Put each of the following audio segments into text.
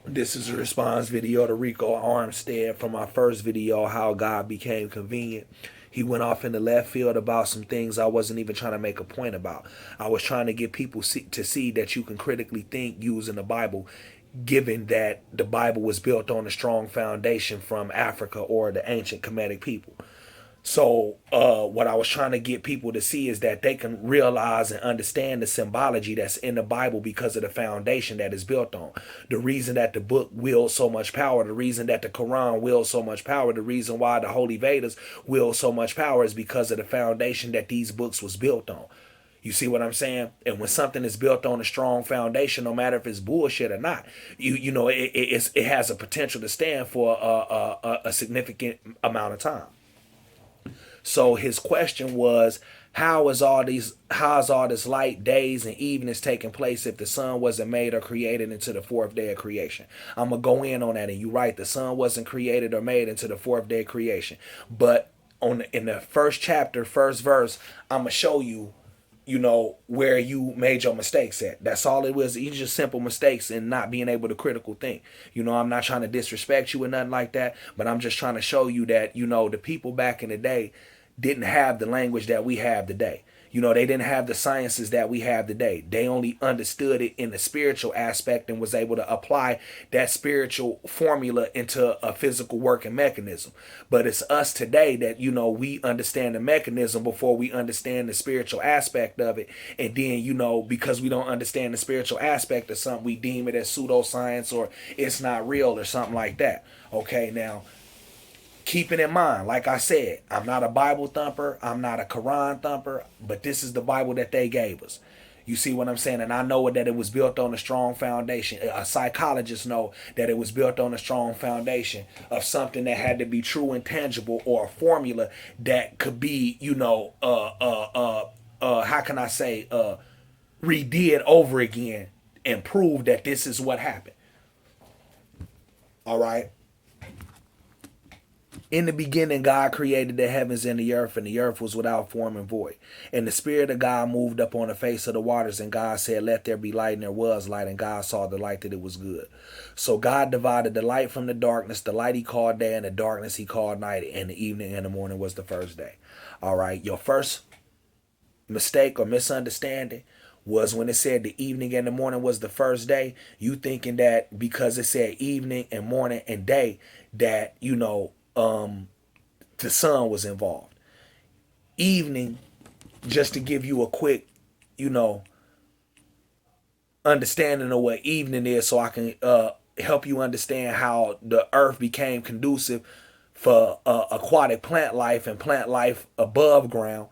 This is a response video to Rico Armstead from my first video, How God Became Convenient. He went off in the left field about some things I wasn't even trying to make a point about. I was trying to get people to see that you can critically think using the Bible, given that the Bible was built on a strong foundation from Africa or the ancient Kemetic people. So what I was trying to get people to see is that they can realize and understand the symbology that's in the Bible because of the foundation that is built on. The reason that the book wields so much power, the reason that the Quran wields so much power, the reason why the Holy Vedas wield so much power is because of the foundation that these books was built on. You see what I'm saying? And when something is built on a strong foundation, no matter if it's bullshit or not, it has a potential to stand for a significant amount of time. So his question was, how is all this light, days, and evenings taking place if the sun wasn't made or created into the fourth day of creation? I'm gonna go in on that, and you're right, the sun wasn't created or made into the fourth day of creation. But in the first chapter, first verse, I'm gonna show you, where you made your mistakes at. That's all it was. It's just simple mistakes and not being able to critical think. I'm not trying to disrespect you or nothing like that, but I'm just trying to show you that, the people back in the day didn't have the language that we have today. They didn't have the sciences that we have today. They only understood it in the spiritual aspect and was able to apply that spiritual formula into a physical working mechanism. But it's us today that, we understand the mechanism before we understand the spiritual aspect of it. And then, because we don't understand the spiritual aspect of something, we deem it as pseudoscience or it's not real or something like that. Okay, now, keeping in mind, like I said, I'm not a Bible thumper, I'm not a Quran thumper, but this is the Bible that they gave us. You see what I'm saying? And I know that it was built on a strong foundation. A psychologist know that it was built on a strong foundation of something that had to be true and tangible, or a formula that could be, how can I say, redid over again and prove that this is what happened. All right. In the beginning, God created the heavens and the earth was without form and void. And the Spirit of God moved up on the face of the waters, and God said, "Let there be light," and there was light, and God saw the light that it was good. So God divided the light from the darkness. The light he called day, and the darkness he called night, and the evening and the morning was the first day. All right, your first mistake or misunderstanding was when it said the evening and the morning was the first day. You thinking that because it said evening and morning and day, that, the sun was involved. Evening, just to give you a quick, understanding of what evening is, so I can help you understand how the earth became conducive for aquatic plant life and plant life above ground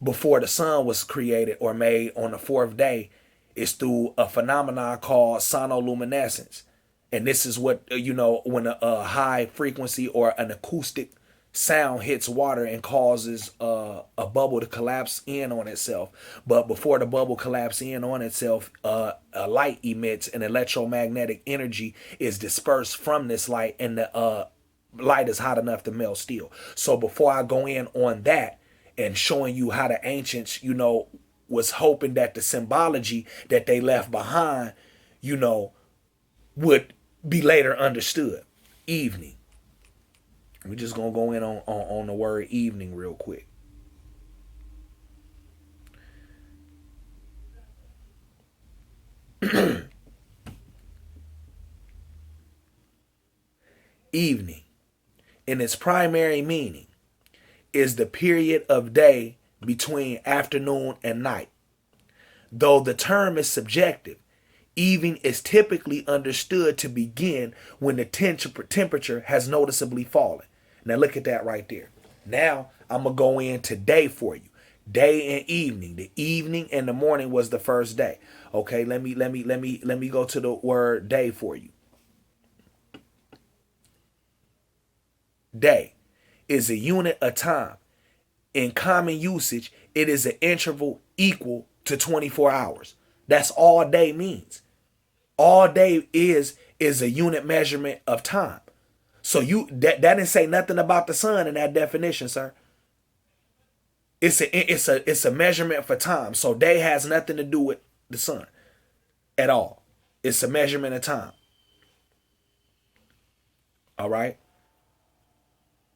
before the sun was created or made on the fourth day, is through a phenomenon called sonoluminescence. And this is what, when a high frequency or an acoustic sound hits water and causes a bubble to collapse in on itself. But before the bubble collapses in on itself, a light emits, and electromagnetic energy is dispersed from this light, and the light is hot enough to melt steel. So before I go in on that and showing you how the ancients, was hoping that the symbology that they left behind, would be later understood. Evening. We're just gonna go in on the word evening real quick. Evening, in its primary meaning, is the period of day between afternoon and night. Though the term is subjective, evening is typically understood to begin when the temperature has noticeably fallen. Now look at that right there. Now I'm gonna go into day for you. Day and evening. The evening and the morning was the first day. Okay, let me go to the word day for you. Day is a unit of time. In common usage, it is an interval equal to 24 hours. That's all day means. All day is a unit measurement of time. So that didn't say nothing about the sun in that definition, sir. It's a measurement for time. So day has nothing to do with the sun at all. It's a measurement of time. All right.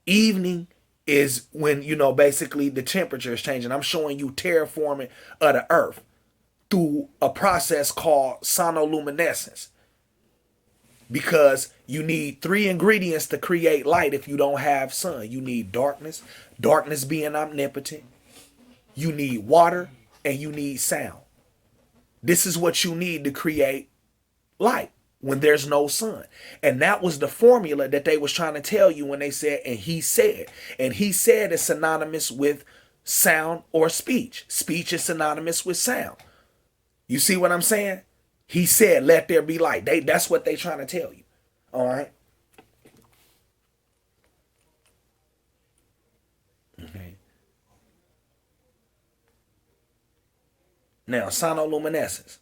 Evening is when, basically the temperature is changing. I'm showing you terraforming of the earth through a process called sonoluminescence, because you need three ingredients to create light. If you don't have sun, you need darkness, darkness being omnipotent, you need water, and you need sound. This is what you need to create light when there's no sun. And that was the formula that they was trying to tell you when they said, and he said. And he said is synonymous with sound or speech. Speech is synonymous with sound. You see what I'm saying? He said, let there be light. That's what they trying to tell you. All right. Okay. Now, sonoluminescence.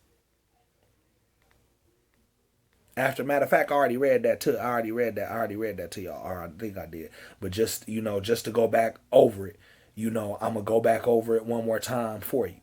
Matter of fact, I already read that too. I already read that to y'all. Or I think I did. But just to go back over it, I'm going to go back over it one more time for you.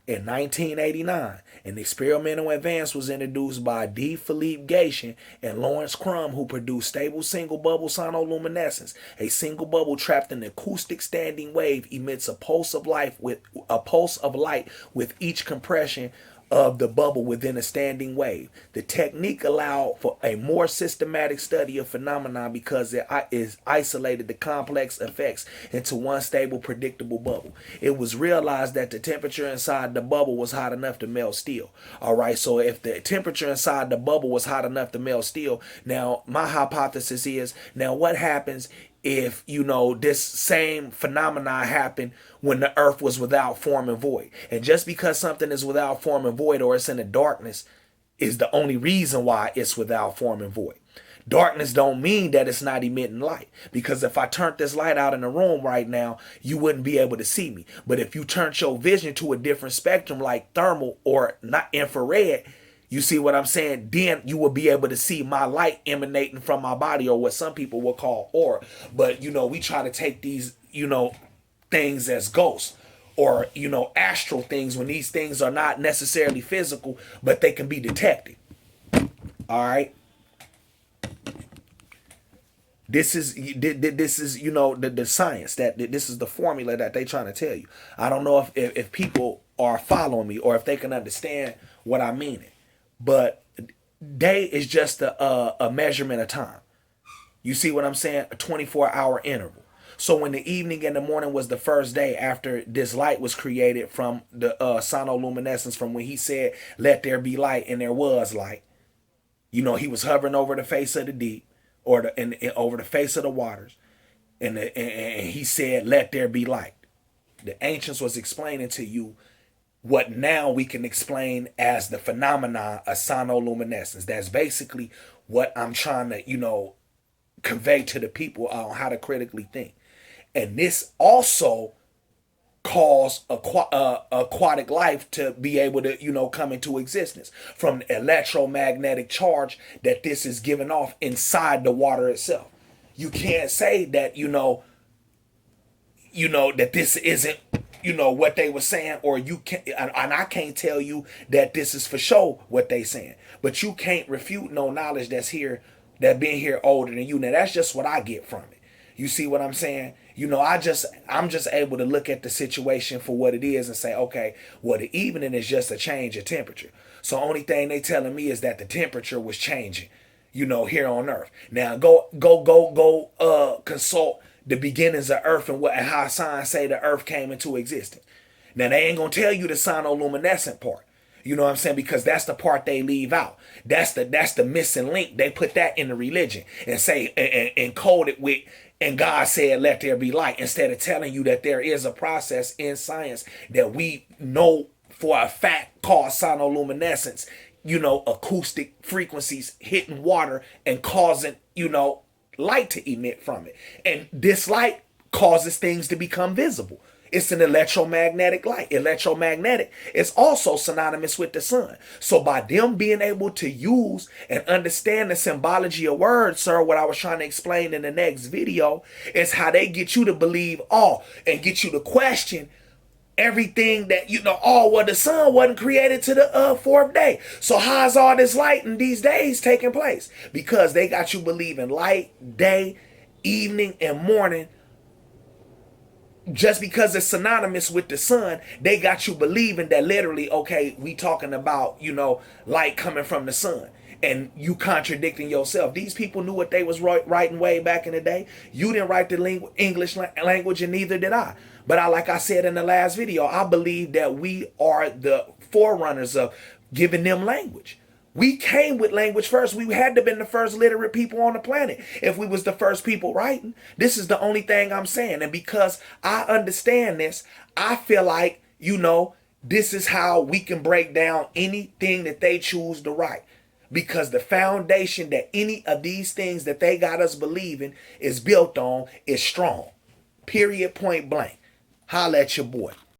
In 1989, an experimental advance was introduced by D. Philippe Gatien and Lawrence Crum, who produced stable single bubble sonoluminescence. A single bubble trapped in an acoustic standing wave emits a pulse of light with each compression of the bubble within a standing wave. The technique allowed for a more systematic study of phenomena because it is isolated the complex effects into one stable, predictable bubble. It was realized that the temperature inside the bubble was hot enough to melt steel. All right, so if the temperature inside the bubble was hot enough to melt steel, now my hypothesis is, now what happens if this same phenomena happened when the earth was without form and void? And just because something is without form and void, or it's in the darkness, is the only reason why it's without form and void. Darkness don't mean that it's not emitting light, because if I turned this light out in the room right now, you wouldn't be able to see me. But if you turned your vision to a different spectrum, like thermal or not infrared, you see what I'm saying? Then you will be able to see my light emanating from my body, or what some people will call aura. But, we try to take these, things as ghosts, or, astral things, when these things are not necessarily physical, but they can be detected. All right. This is the science, that this is the formula that they trying to tell you. I don't know if people are following me, or if they can understand what I mean. But day is just a measurement of time. You see what I'm saying? A 24-hour interval. So when the evening and the morning was the first day after this light was created from the sonoluminescence, from when he said, let there be light, and there was light. He was hovering over the face of the deep, or over the face of the waters. And he said, let there be light. The ancients was explaining to you what now we can explain as the phenomenon of sonoluminescence. That's basically what I'm trying to, convey to the people on how to critically think. And this also caused aquatic life to be able to, come into existence from the electromagnetic charge that this is giving off inside the water itself. You can't say that, that this isn't, what they were saying, or you can't, and I can't tell you that this is for sure what they saying, but you can't refute no knowledge that's here, that been here older than you. Now that's just what I get from it. You see what I'm saying? I'm just able to look at the situation for what it is and say, okay, well, the evening is just a change of temperature. So only thing they telling me is that the temperature was changing, here on Earth. Now go consult the beginnings of Earth and how science say the Earth came into existence. Now they ain't gonna tell you the sonoluminescent part. You know what I'm saying? Because that's the part they leave out. That's the missing link. They put that in the religion and say and code it with, and God said, let there be light, instead of telling you that there is a process in science that we know for a fact called sonoluminescence. Acoustic frequencies hitting water and causing, light to emit from it. And this light causes things to become visible. It's an electromagnetic light. Electromagnetic is also synonymous with the sun. So by them being able to use and understand the symbology of words, sir, what I was trying to explain in the next video is how they get you to believe all and get you to question everything that, oh, well, the sun wasn't created to the fourth day. So how's all this light in these days taking place? Because they got you believing light, day, evening, and morning. Just because it's synonymous with the sun, they got you believing that literally, okay, we talking about, light coming from the sun. And you contradicting yourself. These people knew what they was writing way back in the day. You didn't write the English language, and neither did I. But like I said in the last video, I believe that we are the forerunners of giving them language. We came with language first. We had to have been the first literate people on the planet if we was the first people writing. This is the only thing I'm saying. And because I understand this, I feel like, this is how we can break down anything that they choose to write. Because the foundation that any of these things that they got us believing is built on is strong. Period, point blank. Holla at your boy.